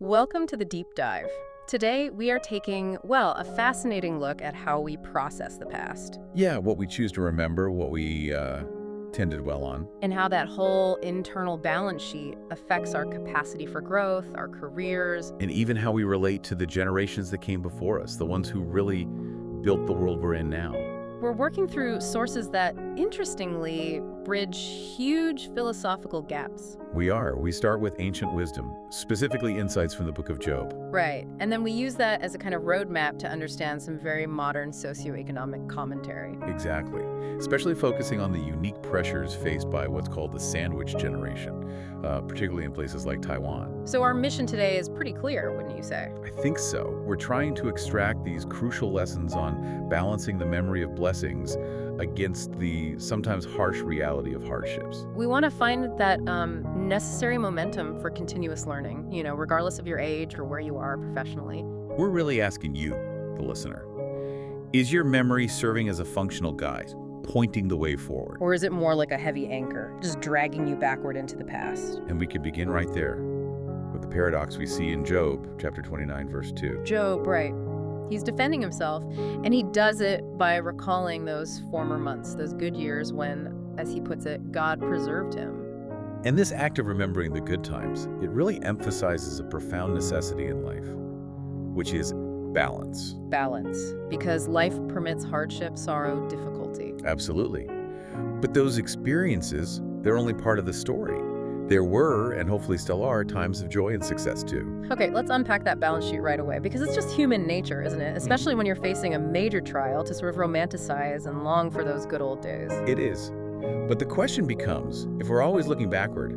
Welcome to the Deep Dive. Today, we are taking, well, a fascinating look at how we process the past Yeah, what we choose to remember, what we tend to dwell on. and how that whole internal balance sheet affects our capacity for growth, our careers. And even how we relate to the generations that came before us, the ones who really built the world we're in now. We're working through sources that, interestingly, bridge huge philosophical gaps. We start with ancient wisdom, specifically insights from the book of Job. Right. And then we use that as a kind of roadmap to understand some very modern socioeconomic commentary. Exactly. Especially focusing on the unique pressures faced by what's called the sandwich generation, particularly in places like Taiwan. So our mission today is pretty clear, wouldn't you say? I think so. We're trying to extract these crucial lessons on balancing the memory of blessings against the sometimes harsh reality of hardships. We want to find that necessary momentum for continuous learning, regardless of your age or where you are professionally. We're really asking you, the listener, is your memory serving as a functional guide, pointing the way forward? Or is it more like a heavy anchor, just dragging you backward into the past? And we could begin right there with the paradox we see in Job, chapter 29, verse 2. Job, right. He's defending himself, and he does it by recalling those former months, those good years when, as he puts it, God preserved him. And this act of remembering the good times, it really emphasizes a profound necessity in life, which is balance. Balance, because life permits hardship, sorrow, difficulty. Absolutely. But those experiences, they're only part of the story. There were, and hopefully still are, times of joy and success too. Okay, let's unpack that balance sheet right away, because it's just human nature, isn't it? Especially when you're facing a major trial to sort of romanticize and long for those good old days. It is. But the question becomes, if we're always looking backward,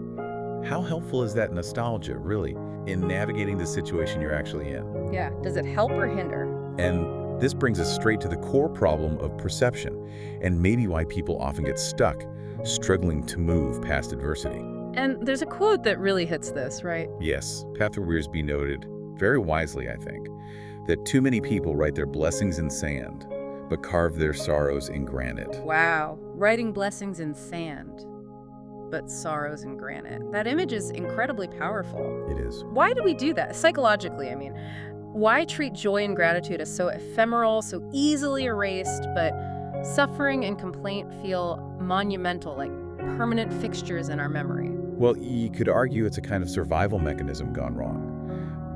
how helpful is that nostalgia, really, in navigating the situation you're actually in? Yeah, does it help or hinder? And this brings us straight to the core problem of perception, and maybe why people often get stuck, struggling to move past adversity. And there's a quote that really hits this, right? Yes, Patrick Wearsby noted, very wisely I think, that too many people write their blessings in sand, but carve their sorrows in granite. Wow, writing blessings in sand, but sorrows in granite. That image is incredibly powerful. It is. Why do we do that? Psychologically, I mean. Why treat joy and gratitude as so ephemeral, so easily erased, but suffering and complaint feel monumental, like permanent fixtures in our memory? Well, you could argue it's a kind of survival mechanism gone wrong.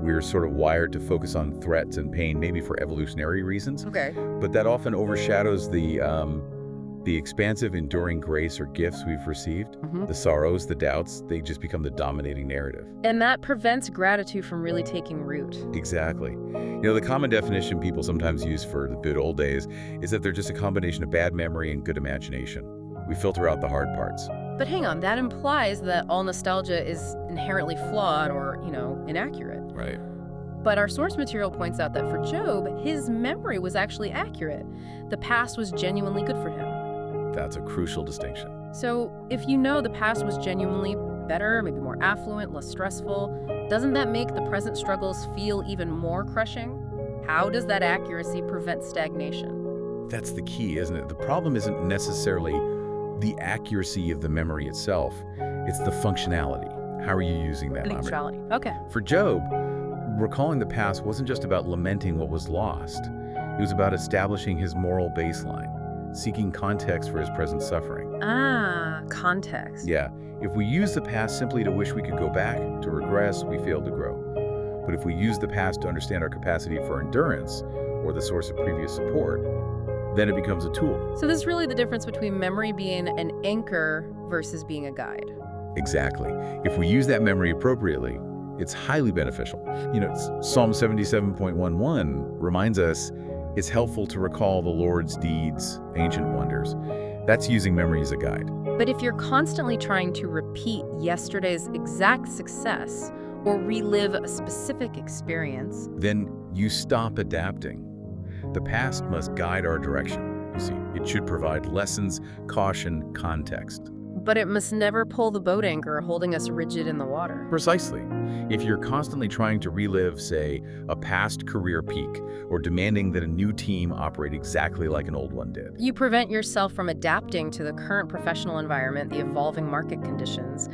We're sort of wired to focus on threats and pain, maybe for evolutionary reasons. Okay. But that often overshadows the expansive, enduring grace or gifts we've received. The sorrows, the doubts, they just become the dominating narrative. And that prevents gratitude from really taking root. Exactly. The common definition people sometimes use for the good old days is that they're just a combination of bad memory and good imagination. We filter out the hard parts. But hang on, that implies that all nostalgia is inherently flawed or, inaccurate. Right. But our source material points out that for Job, his memory was actually accurate. The past was genuinely good for him. That's a crucial distinction. So if you know the past was genuinely better, maybe more affluent, less stressful, doesn't that make the present struggles feel even more crushing? How does that accuracy prevent stagnation? That's the key, isn't it? The problem isn't necessarily the accuracy of the memory itself. It's the functionality. How are you using that memory? Neutrality. Okay. For Job, recalling the past wasn't just about lamenting what was lost. It was about establishing his moral baseline, seeking context for his present suffering. Ah, context. Yeah, if we use the past simply to wish we could go back, to regress, we fail to grow. But if we use the past to understand our capacity for endurance, or the source of previous support, then it becomes a tool. So this is really the difference between memory being an anchor versus being a guide. Exactly. If we use that memory appropriately, it's highly beneficial. Psalm 77.11 reminds us it's helpful to recall the Lord's deeds, ancient wonders. That's using memory as a guide. But if you're constantly trying to repeat yesterday's exact success or relive a specific experience, then you stop adapting. The past must guide our direction, you see. It should provide lessons, caution, context. but it must never pull the boat anchor holding us rigid in the water. Precisely. If you're constantly trying to relive, say, a past career peak, or demanding that a new team operate exactly like an old one did. You prevent yourself from adapting to the current professional environment, the evolving market conditions.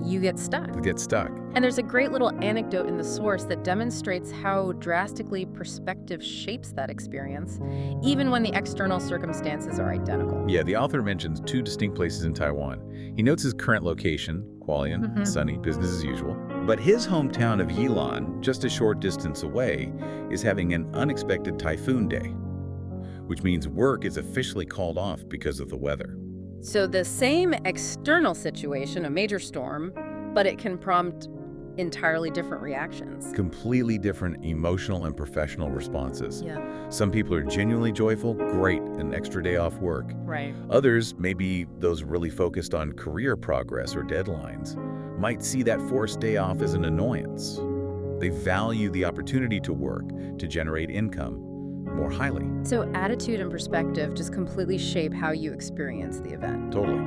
you get stuck. We get stuck. And there's a great little anecdote in the source that demonstrates how drastically perspective shapes that experience, even when the external circumstances are identical. Yeah, the author mentions 2 distinct places in Taiwan. He notes his current location, Hualien, sunny, business as usual. But his hometown of Yilan, just a short distance away, is having an unexpected typhoon day, which means work is officially called off because of the weather. So the same external situation, a major storm, but it can prompt entirely different reactions. Completely different emotional and professional responses. Yeah. Some people are genuinely joyful, great, an extra day off work. Right. Others, maybe those really focused on career progress or deadlines, might see that forced day off as an annoyance. They value the opportunity to work, to generate income, more highly. So attitude and perspective just completely shape how you experience the event. Totally.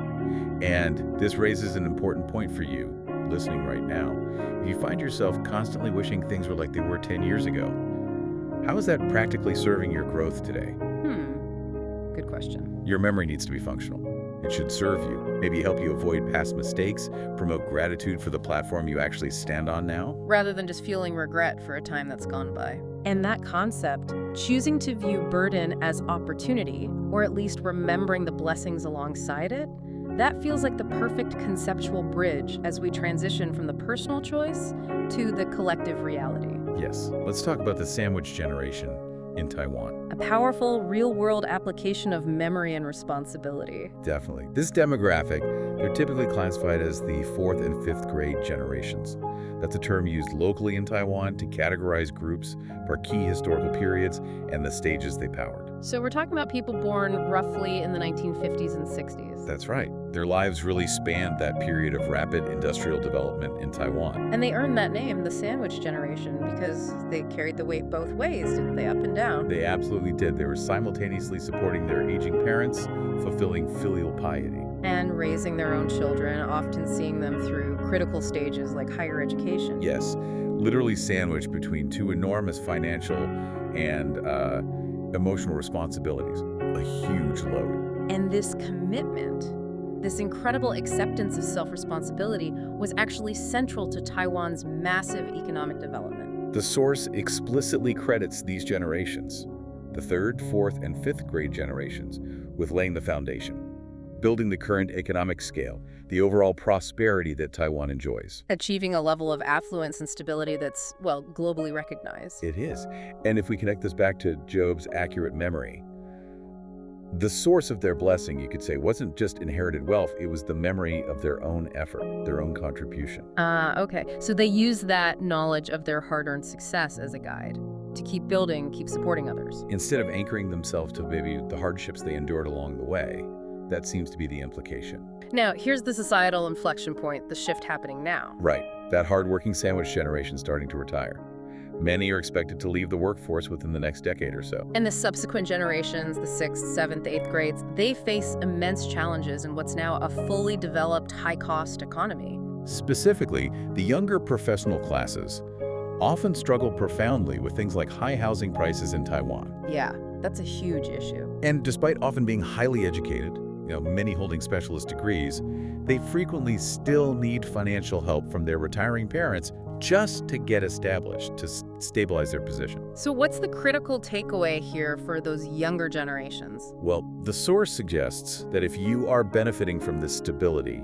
And this raises an important point for you, listening right now. If you find yourself constantly wishing things were like they were 10 years ago, how is that practically serving your growth today? Good question. Your memory needs to be functional. It should serve you, maybe help you avoid past mistakes, promote gratitude for the platform you actually stand on now. Rather than just feeling regret for a time that's gone by. And that concept, choosing to view burden as opportunity, or at least remembering the blessings alongside it, that feels like the perfect conceptual bridge as we transition from the personal choice to the collective reality. Yes, let's talk about the sandwich generation in Taiwan. A powerful, real-world application of memory and responsibility. Definitely. This demographic, they're typically classified as the 4th and 5th grade generations. That's a term used locally in Taiwan to categorize groups for key historical periods and the stages they powered. So we're talking about people born roughly in the 1950s and 60s. That's right. Their lives really spanned that period of rapid industrial development in Taiwan. And they earned that name, the sandwich generation, because they carried the weight both ways, didn't they? Up and down. They absolutely did. They were simultaneously supporting their aging parents, fulfilling filial piety. And raising their own children, often seeing them through critical stages like higher education. Yes, literally sandwiched between 2 enormous financial and emotional responsibilities. A huge load. And this commitment, this incredible acceptance of self-responsibility, was actually central to Taiwan's massive economic development. The source explicitly credits these generations, the 3rd, 4th, and 5th grade generations, with laying the foundation, building the current economic scale, the overall prosperity that Taiwan enjoys. Achieving a level of affluence and stability that's, well, globally recognized. It is. And if we connect this back to Job's accurate memory, the source of their blessing, you could say, wasn't just inherited wealth, it was the memory of their own effort, their own contribution. Okay. So they use that knowledge of their hard-earned success as a guide to keep building, keep supporting others. Instead of anchoring themselves to maybe the hardships they endured along the way, that seems to be the implication. Now, here's the societal inflection point, the shift happening now. Right. That hardworking sandwich generation starting to retire. Many are expected to leave the workforce within the next decade or so. And the subsequent generations, the 6th, 7th, 8th grades, they face immense challenges in what's now a fully developed, high-cost economy. Specifically, the younger professional classes often struggle profoundly with things like high housing prices in Taiwan. Yeah, that's a huge issue. And despite often being highly educated, many holding specialist degrees, they frequently still need financial help from their retiring parents just to get established, to stabilize their position. So what's the critical takeaway here for those younger generations? Well, the source suggests that if you are benefiting from this stability,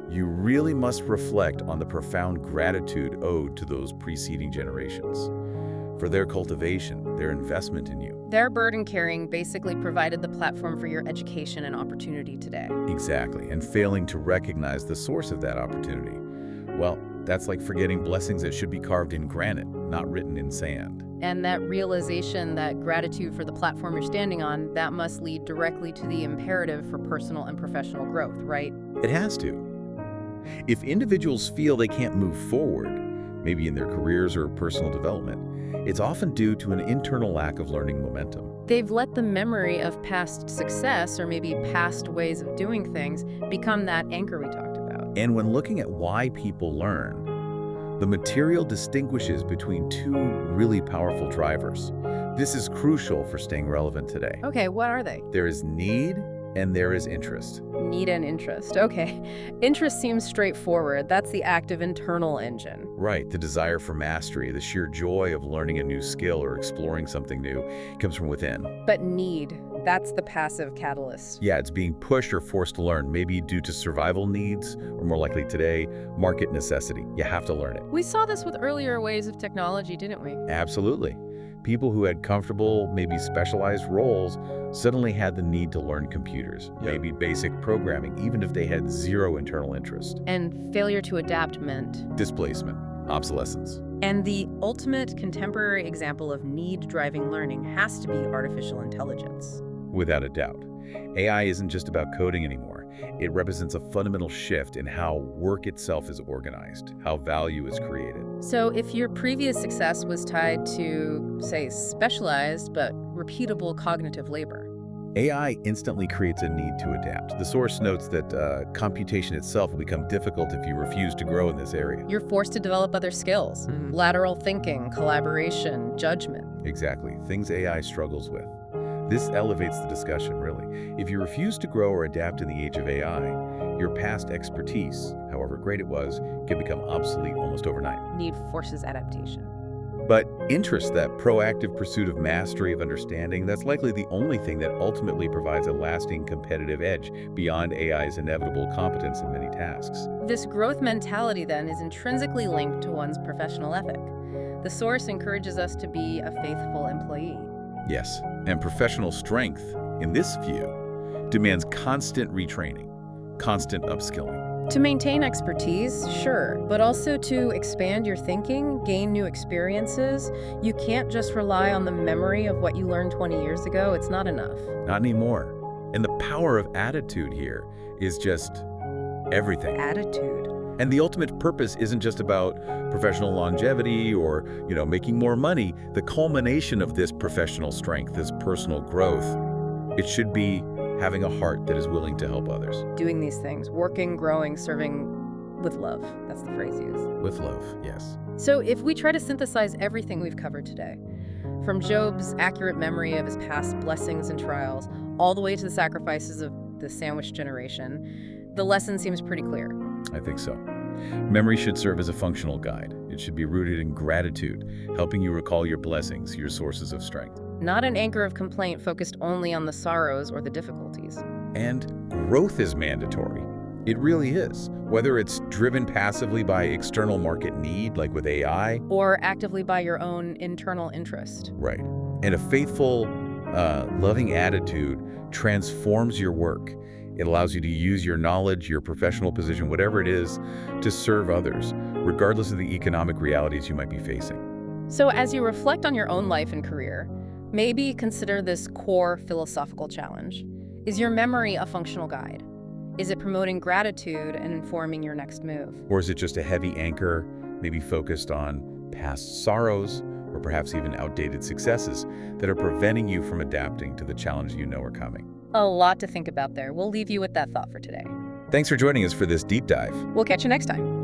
you really must reflect on the profound gratitude owed to those preceding generations for their cultivation, their investment in you. Their burden carrying basically provided the platform for your education and opportunity today. Exactly, and failing to recognize the source of that opportunity, well, that's like forgetting blessings that should be carved in granite, not written in sand. And that realization, that gratitude for the platform you're standing on, that must lead directly to the imperative for personal and professional growth, right? It has to. If individuals feel they can't move forward, maybe in their careers or personal development, it's often due to an internal lack of learning momentum. They've let the memory of past success, or maybe past ways of doing things, become that anchor we talked about. And when looking at why people learn, the material distinguishes between 2 really powerful drivers. This is crucial for staying relevant today. Okay, what are they? There is need And there is interest. Need and interest. Okay. Interest seems straightforward. That's the active internal engine. Right, the desire for mastery, the sheer joy of learning a new skill or exploring something new comes from within. But need, that's the passive catalyst. Yeah, it's being pushed or forced to learn, maybe due to survival needs, or more likely today, market necessity. You have to learn it. We saw this with earlier waves of technology, didn't we? Absolutely. People who had comfortable, maybe specialized roles suddenly had the need to learn computers, maybe basic programming, even if they had zero internal interest. And failure to adapt meant Displacement, obsolescence. And the ultimate contemporary example of need-driving learning has to be artificial intelligence. Without a doubt. AI isn't just about coding anymore. It represents a fundamental shift in how work itself is organized, how value is created. So if your previous success was tied to, say, specialized but repeatable cognitive labor, AI instantly creates a need to adapt. The source notes that computation itself will become difficult if you refuse to grow in this area. you're forced to develop other skills, lateral thinking, collaboration, judgment. Exactly, things AI struggles with. This elevates the discussion, really. If you refuse to grow or adapt in the age of AI, your past expertise, however great it was, can become obsolete almost overnight. Need forces adaptation. But interest, that proactive pursuit of mastery, of understanding, that's likely the only thing that ultimately provides a lasting competitive edge beyond AI's inevitable competence in many tasks. This growth mentality, then, is intrinsically linked to one's professional ethic. The source encourages us to be a faithful employee. Yes, and professional strength, in this view, demands constant retraining, constant upskilling. To maintain expertise, sure, but also to expand your thinking, gain new experiences. You can't just rely on the memory of what you learned 20 years ago. It's not enough. Not anymore. And the power of attitude here is just everything. Attitude. And the ultimate purpose isn't just about professional longevity or, making more money. The culmination of this professional strength, this personal growth, it should be having a heart that is willing to help others. Doing these things, working, growing, serving with love. That's the phrase used. With love, yes. So if we try to synthesize everything we've covered today, from Job's accurate memory of his past blessings and trials, all the way to the sacrifices of the sandwich generation, the lesson seems pretty clear. I think so. Memory should serve as a functional guide. It should be rooted in gratitude, helping you recall your blessings, your sources of strength. Not an anchor of complaint focused only on the sorrows or the difficulties. And growth is mandatory. It really is. Whether it's driven passively by external market need, like with AI, Or actively by your own internal interest. right. And a faithful, loving attitude transforms your work. It allows you to use your knowledge, your professional position, whatever it is, to serve others, regardless of the economic realities you might be facing. So as you reflect on your own life and career, maybe consider this core philosophical challenge. Is your memory a functional guide? Is it promoting gratitude and informing your next move? Or is it just a heavy anchor, maybe focused on past sorrows, or perhaps even outdated successes that are preventing you from adapting to the challenges you know are coming? A lot to think about there. We'll leave you with that thought for today. Thanks for joining us for this deep dive. We'll catch you next time.